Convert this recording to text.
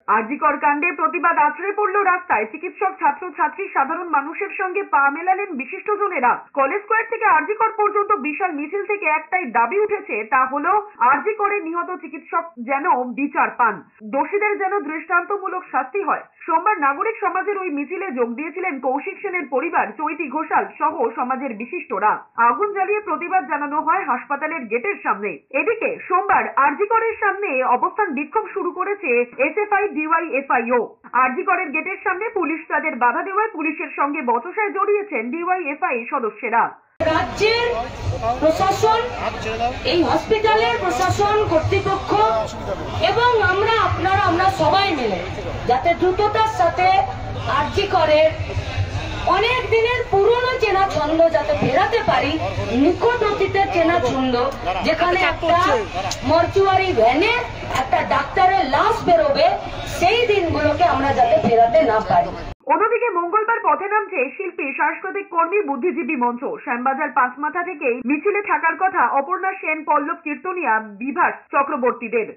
আরজিকর কাণ্ডে প্রতিবাদ আছড়ে পড়ল রাস্তায়। চিকিৎসক, ছাত্রছাত্রী, সাধারণ মানুষের সঙ্গে পা মেলালেন বিশিষ্টজনেরা। কলেজ স্কোয়ার থেকে আরজিকর পর্যন্ত বিশাল মিছিল থেকে একটাই দাবি উঠেছে, তা হলো আরজিকরে নিহত চিকিৎসক যেন বিচার পান, দোষীদের যেন দৃষ্টান্তমূলক শাস্তি হয়। সোমবার নাগরিক সমাজের ওই মিছিলে যোগ দিয়েছিলেন কৌশিক সেনের পরিবার, চৈতি ঘোষাল সহ সমাজের বিশিষ্টরা। আগুন জ্বালিয়ে প্রতিবাদ জানানো হয় হাসপাতালের গেটের সামনে। এদিকে সোমবার আরজিকরের সামনে অবস্থান বিক্ষোভ শুরু করেছে এসএফআই ডিওয়াইএফআইও। আরজিকরের গেটের সামনে পুলিশ তাদের বাধা দেওয়ায় পুলিশের সঙ্গে বচসায় জড়িয়েছেন ডিওয়াইএফআই সদস্যরা। রাজ্যের প্রশাসন, এই হসপিটালের প্রশাসন, কর্তৃপক্ষ এবং আমরা সবাই মিলে যাতে দ্রুততার সাথে আরজিকরের অনেক দিনের পুরনো চেনা ছন্দ যাতে ফেরাতে পারি, নিকট অতীতের চেনা ছন্দ, যেখানে একটা মর্চুয়ারি ভ্যানে একটা ডাক্তারের লাশ বেরোবে, সেই দিনগুলোকে আমরা যাতে ফেরাতে না পারি। অন্যদিকে মঙ্গলবার পথে নামছে শিল্পী, সাংস্কৃতিক কর্মী, বুদ্ধিজীবী মঞ্চ। শ্যামবাজার পাঁচমাথা থেকেই মিছিলে থাকার কথা অপর্ণা সেন, পল্লব কীর্তনিয়া, বিভাস চক্রবর্তীদের।